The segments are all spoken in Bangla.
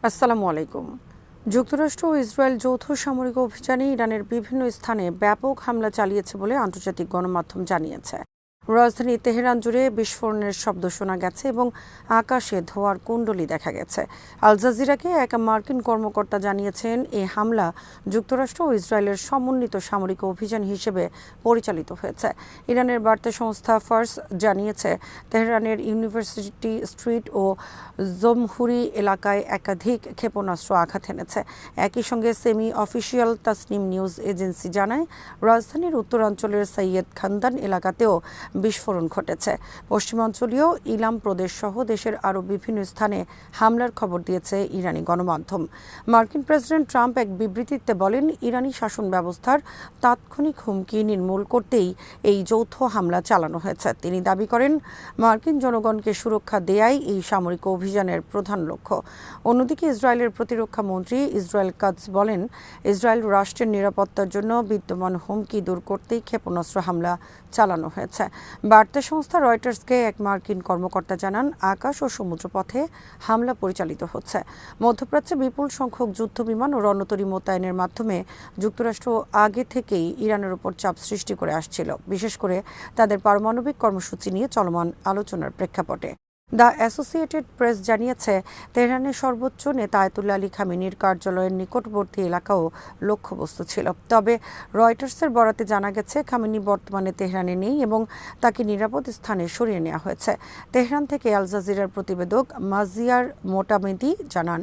আসসালামু আলাইকুম। যুক্তরাষ্ট্র ও ইসরায়েল যৌথ সামরিক অভিযানে ইরানের বিভিন্ন স্থানে ব্যাপক হামলা চালিয়েছে বলে আন্তর্জাতিক গণমাধ্যম জানিয়েছে। রাজধানী তেহরান জুড়ে বিস্ফোরণের শব্দ শোনা গেছে এবং আকাশে ধোঁয়ার কুণ্ডলী দেখা গেছে। আল জাজিরাকে এক মার্কিন কর্মকর্তা জানিয়েছেন, এই হামলা যুক্তরাষ্ট্র ও ইসরায়েলের সমন্বিত সামরিক অভিযান হিসেবে পরিচালিত হয়েছে। ইরানের বার্তা সংস্থা ফার্স জানিয়েছে, তেহরানের ইউনিভার্সিটি স্ট্রিট ও জমহুরি এলাকায় একাধিক ক্ষেপণাস্ত্র আঘাত এনেছে। একই সঙ্গে semi official Tasnim news agency জানায়, রাজধানীর উত্তরাঞ্চলের সৈয়দ খানদান এলাকাতেও বিস্ফোরণ ঘটেছে। পশ্চিমাঞ্চলীয় ইলাম প্রদেশ সহ দেশের আরও বিভিন্ন স্থানে হামলার খবর দিয়েছে ইরানি গণমাধ্যম। মার্কিন প্রেসিডেন্ট ট্রাম্প এক বিবৃতিতে বলেন, ইরানি শাসন ব্যবস্থার তাৎক্ষণিক হুমকি নির্মূল করতেই এই যৌথ হামলা চালানো হয়েছে। তিনি দাবি করেন, মার্কিন জনগণকে সুরক্ষা দেয়াই এই সামরিক অভিযানের প্রধান লক্ষ্য। অন্যদিকে ইসরায়েলের প্রতিরক্ষা মন্ত্রী ইসরায়েল কাটজ বলেন, ইসরায়েল রাষ্ট্রের নিরাপত্তার জন্য বিদ্যমান হুমকি দূর করতেই ক্ষেপণাস্ত্র হামলা চালানো হয়েছে। বার্তা সংস্থা রয়টার্সকে এক মার্কিন কর্মকর্তা জানান, আকাশ ও সমুদ্রপথে হামলা পরিচালিত হচ্ছে। মধ্যপ্রাচ্যে বিপুল সংখ্যক যুদ্ধবিমান ও রণতরী মোতায়েনের মাধ্যমে যুক্তরাষ্ট্র আগে থেকেই ইরানের উপর চাপ সৃষ্টি করে আসছিল, বিশেষ করে তাদের পারমাণবিক কর্মসূচি নিয়ে চলমান আলোচনার প্রেক্ষাপটে। দ্য অ্যাসোসিয়েটেড প্রেস জানিয়েছে, তেহরানের সর্বোচ্চ নেতা আয়াতুল্লাহ আলী খামেনির কার্যালয়ের নিকটবর্তী এলাকাও লক্ষ্যবস্তু ছিল। তবে রয়টার্সের বরাতে জানা গেছে, খামেনি বর্তমানে তেহরানে নেই এবং তাকে নিরাপদ স্থানে সরিয়ে নেওয়া হয়েছে। তেহরান থেকে আল জাজিরার প্রতিবেদক মাজিয়ার মোটামেদি জানান,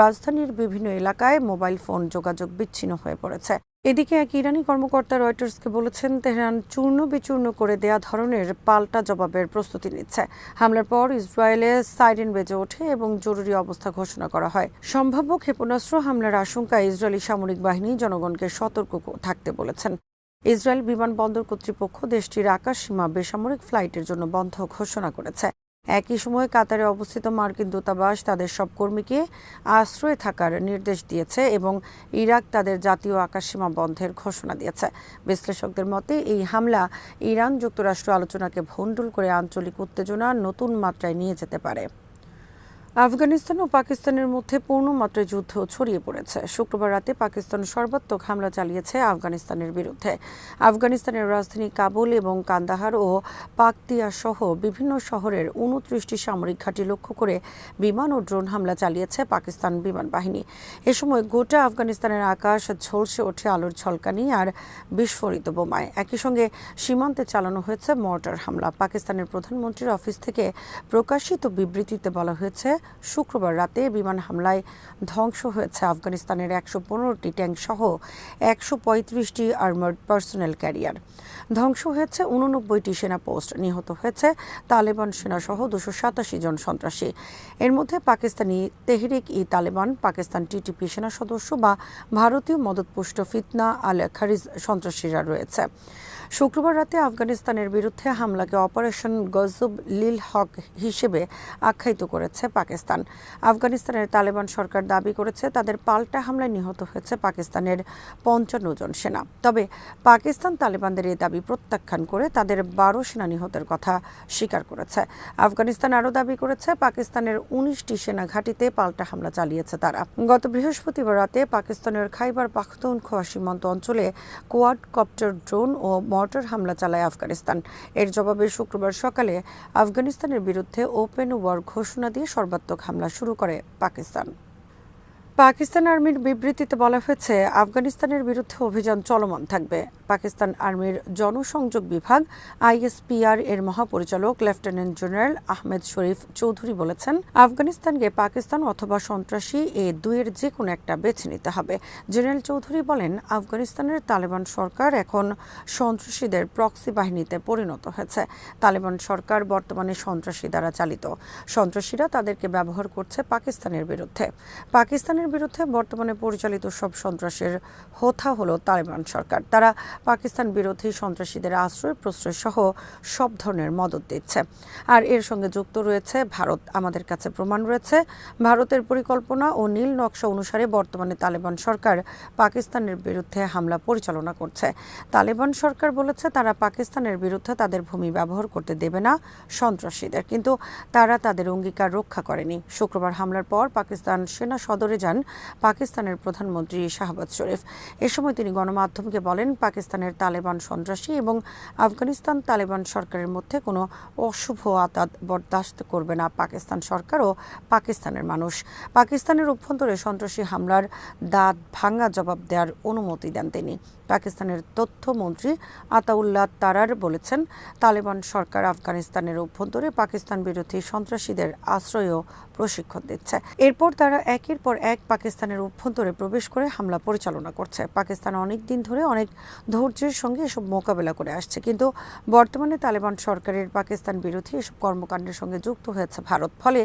রাজধানীর বিভিন্ন এলাকায় মোবাইল ফোন যোগাযোগ বিচ্ছিন্ন হয়ে পড়েছে। এদিকে এক ইরানি কর্মকর্তা রয়টার্সকে বলেছেন, তেহরান চূর্ণ বিচূর্ণ করে দেয়া ধরনের পাল্টা জবাবের প্রস্তুতি নিচ্ছে। হামলার পর ইসরায়েলে সাইরেন বেজে ওঠে এবং জরুরি অবস্থা ঘোষণা করা হয়। সম্ভাব্য ক্ষেপণাস্ত্র হামলার আশঙ্কায় ইসরায়েলি সামরিক বাহিনী জনগণকে সতর্ক থাকতে বলেছেন। ইসরায়েল বিমানবন্দর কর্তৃপক্ষ দেশটির আকাশসীমা বেসামরিক ফ্লাইটের জন্য বন্ধ ঘোষণা করেছে। একই সময়ে কাতারে অবস্থিত মার্কিন দূতাবাস তাদের সব কর্মীকে আশ্রয়ে থাকার নির্দেশ দিয়েছে এবং ইরাক তাদের জাতীয় আকাশসীমা বন্ধের ঘোষণা দিয়েছে। বিশ্লেষকদের মতে, এই হামলা ইরান যুক্তরাষ্ট্র আলোচনাকে ভণ্ডুল করে আঞ্চলিক উত্তেজনা নতুন মাত্রায় নিয়ে যেতে পারে। আফগানিস্তান ও পাকিস্তানের মধ্যে পূর্ণমাত্রায় যুদ্ধ ছড়িয়ে পড়েছে। শুক্রবার রাতে পাকিস্তান সর্বাত্মক হামলা চালিয়েছে আফগানিস্তানের বিরুদ্ধে। আফগানিস্তানের রাজধানী কাবুল এবং কান্দাহার ও পাকতিয়া সহ বিভিন্ন শহরের 29টি সামরিক ঘাঁটি লক্ষ্য করে বিমান ও ড্রোন হামলা চালিয়েছে পাকিস্তান বিমান বাহিনী। এ সময় গোটা আফগানিস্তানের আকাশ ঝলসে ওঠে আলোর ঝলকানি আর বিস্ফোরিত বোমায়। একই সঙ্গে সীমান্তে চালানো হয়েছে মর্টার হামলা। পাকিস্তানের প্রধানমন্ত্রীর অফিস থেকে প্রকাশিত বিবৃতিতে বলা হয়েছে, শুক্রবার রাতে বিমান হামলায় ধ্বংস হয়েছে আফগানিস্তানের 115টি ট্যাঙ্ক সহ 135টি আর্মার্ড পার্সোনেল ক্যারিয়ার। ধ্বংস হয়েছে 89টি সেনা পোস্ট। নিহত হয়েছে তালেবান সেনা সহ 287 জন সন্ত্রাসী। এর মধ্যে পাকিস্তানি তেহরিক-ই-তালেবান, পাকিস্তান টিটিপি সেনা সদস্য বা ভারতীয় মদতপুষ্ট ফিতনা আল খারিজ সন্ত্রাসীরা রয়েছে। শুক্রবার রাতে আফগানিস্তানের বিরুদ্ধে হামলাকে অপারেশন গজব লিল হক হিসেবে আখ্যায়িত করেছে পাকিস্তান। আফগানিস্তানের তালেবান সরকার দাবি করেছে, তাদের পাল্টা হামলায় নিহত হয়েছে পাকিস্তানের 55 জন সেনা। তবে পাকিস্তান তালেবানদের এই দাবি প্রত্যাখ্যান করে তাদের 12 সেনা নিহতের কথা স্বীকার করেছে। আফগানিস্তান আরও দাবি করেছে, পাকিস্তানের 19টি সেনা ঘাঁটিতে পাল্টা হামলা চালিয়েছে তারা। গত বৃহস্পতিবার রাতে পাকিস্তানের খাইবার পাখতুনখোয়া সীমান্ত অঞ্চলে কোয়াডকপ্টার ড্রোন ও মর্টার হামলা চালায় আফগানিস্তান। এর জবাবে শুক্রবার সকালে আফগানিস্তানের বিরুদ্ধে ওপেন ওয়ার ঘোষণা দিয়ে সর্বাত্মক হামলা শুরু করে পাকিস্তান। পাকিস্তান আর্মির বিবৃতিতে বলা হয়েছে, আফগানিস্তানের বিরুদ্ধে অভিযান চলমান থাকবে। পাকিস্তান আর্মির জনসংযোগ বিভাগ ISPR এর মহাপরিচালক লেফটেন্যান্ট জেনারেল আহমেদ শরীফ চৌধুরী বলেছেন, আফগানিস্তানকে পাকিস্তান অথবা সন্ত্রাসী এই দুইয়ের যে কোনো একটা বেছে নিতে হবে। জেনারেল চৌধুরী বলেন, আফগানিস্তানের তালেবান সরকার এখন সন্ত্রাসীদের প্রক্সি বাহিনীতে পরিণত হয়েছে। তালেবান সরকার বর্তমানে সন্ত্রাসী দ্বারা চালিত। সন্ত্রাসীরা তাদেরকে ব্যবহার করছে পাকিস্তানের বিরুদ্ধে। পাকিস্তানের বিরুদ্ধে বর্তমানে পরিচালিত সব সন্ত্রাসের হোতা হলো তালেবান সরকার। তারা পাকিস্তান বিরোধী সন্ত্রাসীদের আশ্রয় প্রশ্রয় সহ সব ধরনের মদত দিচ্ছে। আর এর সঙ্গে যুক্ত রয়েছে ভারত। আমাদের কাছে প্রমাণ রয়েছে, ভারতের পরিকল্পনা ও নীল নকশা অনুসারে বর্তমানে তালেবান সরকার পাকিস্তানের বিরুদ্ধে হামলা পরিচালনা করছে। তালেবান সরকার বলেছে তারা পাকিস্তানের বিরুদ্ধে তাদের ভূমি ব্যবহার করতে দেবে না সন্ত্রাসীদের, কিন্তু তারা তাদের অঙ্গীকার রক্ষা করেনি। শুক্রবার হামলার পর পাকিস্তান সেনা সদরে যান পাকিস্তানের প্রধানমন্ত্রী শাহবাজ শরীফ। এ সময় তিনি গণমাধ্যমকে বলেন, পাকিস্তানের তালেবান সন্ত্রাসী এবং আফগানিস্তান তালেবান সরকারের মধ্যে কোনো অশুভ আতাত বরদাস্ত করবে না পাকিস্তান সরকার ও পাকিস্তানের মানুষ। পাকিস্তানের অভ্যন্তরে সন্ত্রাসী হামলার দাঁত ভাঙা জবাব দেওয়ার অনুমতি দেন তিনি। পাকিস্তানের তথ্যমন্ত্রী আতাউল্লাহ তারার বলেছেন, তালেবান সরকার আফগানিস্তানের অভ্যন্তরে পাকিস্তান বিরোধী সন্ত্রাসীদের আশ্রয় ও প্রশিক্ষণ দিচ্ছে। এরপর তারা একের পর এক পাকিস্তানের অভ্যন্তরে প্রবেশ করে হামলা পরিচালনা করছে। পাকিস্তান অনেক দিন ধরে অনেক ধৈর্যের সঙ্গে এসব মোকাবেলা করে আসছে, কিন্তু বর্তমানে তালেবান সরকারের পাকিস্তান বিরোধী এসব কর্মকাণ্ডের সঙ্গে যুক্ত হয়েছে ভারত। ফলে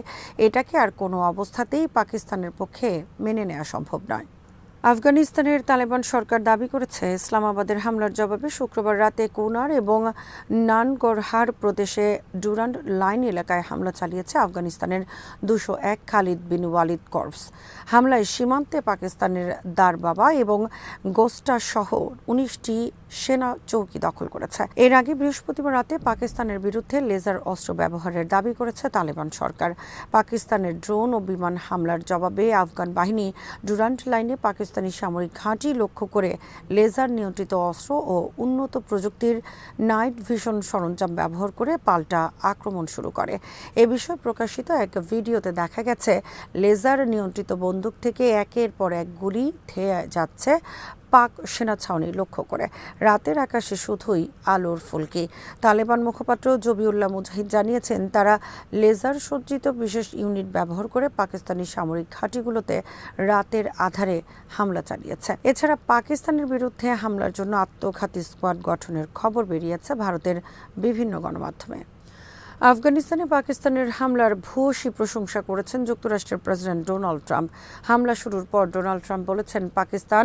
এটাকে আর কোনো অবস্থাতেই পাকিস্তানের পক্ষে মেনে নেওয়া সম্ভব নয়। আফগানিস্তানের তালেবান সরকার দাবি করেছে, ইসলামাবাদের হামলার জবাবে শুক্রবার রাতে কুনার এবং নানগরহার প্রদেশে ডুরান্ড লাইন এলাকায় হামলা চালিয়েছে আফগানিস্তানের 201 খালিদ বিন ওয়ালিদ কর্পস। হামলায় সীমান্তে পাকিস্তানের দারবাবা এবং গোস্টা সহ 19টি সেনা চৌকি দখল করেছে। এর আগে বৃহস্পতিবার রাতে পাকিস্তানের বিরুদ্ধে লেজার অস্ত্র ব্যবহারের দাবি করেছে তালেবান সরকার। পাকিস্তানের ড্রোন ও বিমান হামলার জবাবে আফগান বাহিনী ডুরান্ড লাইনে পাকিস্তানি সামরিক ঘাঁটি লক্ষ্য করে লেজার নিয়ন্ত্রিত অস্ত্র ও উন্নত প্রযুক্তির নাইট ভিশন সরঞ্জাম ব্যবহার করে পাল্টা আক্রমণ শুরু করে। এ বিষয়ে প্রকাশিত এক ভিডিওতে দেখা গেছে, লেজার নিয়ন্ত্রিত বন্দুক থেকে একের পর এক গুলি ধেয়ে যাচ্ছে পাক সেনা ছাউনি লক্ষ্য করে। রাতের আকাশে শুধুই আলোর ফুলকি। তালেবান মুখপাত্র জবিউল্লাহ মুজাহিদ জানিয়েছেন, তারা লেজার সজ্জিত বিশেষ ইউনিট ব্যবহার করে পাকিস্তানি সামরিক ঘাঁটিগুলোতে রাতের আধারে হামলা চালিয়েছে। এছাড়া পাকিস্তানের বিরুদ্ধে হামলার জন্য আত্মঘাতী স্কোয়াড গঠনের খবর বেরিয়েছে ভারতের বিভিন্ন গণমাধ্যমে। আফগানিস্তানে পাকিস্তানের হামলার ভূয়সী প্রশংসা করেছেন যুক্তরাষ্ট্রের প্রেসিডেন্ট ডোনাল্ড ট্রাম্প। হামলা শুরুর পর ডোনাল্ড ট্রাম্প বলেছেন, পাকিস্তান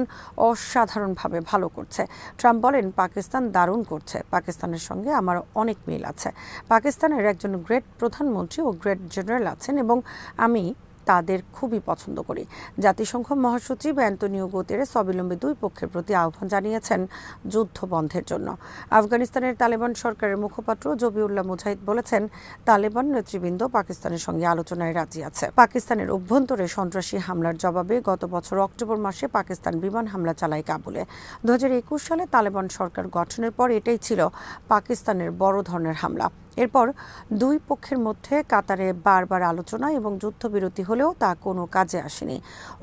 অসাধারণভাবে ভালো করছে। ট্রাম্প বলেন, পাকিস্তান দারুণ করছে। পাকিস্তানের সঙ্গে আমার অনেক মিল আছে। পাকিস্তানের একজন গ্রেট প্রধানমন্ত্রী ও গ্রেট জেনারেল আছেন এবং আমি তাদের খুবই পছন্দ করি। জাতিসংঘ মহাসচিব অ্যান্টনিও গুতেরেস অবিলম্বে দুই পক্ষের প্রতি আহ্বান জানিয়েছেন যুদ্ধ বন্ধের জন্য। আফগানিস্তানের তালেবান সরকারের মুখপাত্র জবিউল্লাহ মুজাহিদ বলেছেন, তালেবান নেতৃবৃন্দ পাকিস্তানের সঙ্গে আলোচনায় রাজি আছে। পাকিস্তানের অভ্যন্তরে সন্ত্রাসী হামলার জবাবে গত বছর অক্টোবর মাসে পাকিস্তান বিমান হামলা চালায় কাবুলে। 2021 সালে তালেবান সরকার গঠনের পর এটাই ছিল পাকিস্তানের বড় ধরনের হামলা। এরপর দুই পক্ষের মধ্যে কাতারে বারবার আলোচনা এবং যুদ্ধবিরতি হলেও তা কোনো কাজে আসেনি।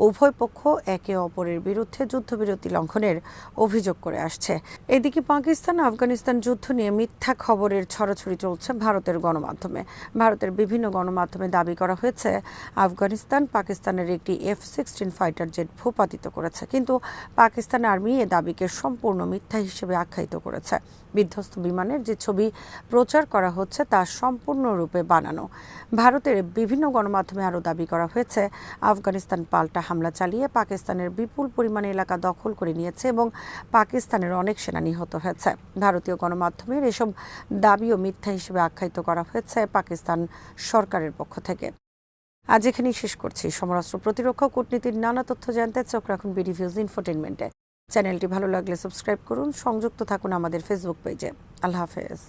উভয় পক্ষ একে অপরের বিরুদ্ধে যুদ্ধবিরতি লঙ্ঘনের অভিযোগ করে আসছে। এদিকে পাকিস্তান আফগানিস্তান যুদ্ধ নিয়ে মিথ্যা খবরের ছড়াছড়ি চলছে ভারতের গণমাধ্যমে। ভারতের বিভিন্ন গণমাধ্যমে দাবি করা হয়েছে, আফগানিস্তান পাকিস্তানের একটি F-16 ফাইটার জেট ভূপাতিত করেছে, কিন্তু পাকিস্তান আর্মি এ দাবিকে সম্পূর্ণ মিথ্যা হিসেবে আখ্যায়িত করেছে। বিধ্বস্ত বিমানের যে ছবি প্রচার করা হচ্ছে তা সম্পূর্ণরূপে বানানো। ভারতের বিভিন্ন গণমাধ্যমে আরও দাবি করা হয়েছে, আফগানিস্তান পাল্টা হামলা চালিয়ে পাকিস্তানের বিপুল পরিমাণে এলাকা দখল করে নিয়েছে এবং পাকিস্তানের অনেক সেনা নিহত হয়েছে। ভারতীয় গণমাধ্যমের এসব দাবিও মিথ্যা হিসেবে আখ্যায়িত করা হয়েছে পাকিস্তান সরকারের পক্ষ থেকে। আজ এখানেই শেষ করছি। সমরাস্ত্র প্রতিরক্ষা কূটনীতির নানা তথ্য জানতে চোখ রাখুন ভিউজ ইনফোটেইনমেন্টে। চ্যানেলটি ভালো লাগলে সাবস্ক্রাইব করুন, সংযুক্ত থাকুন আমাদের ফেসবুক পেজে। আল্লাহ হাফেজ।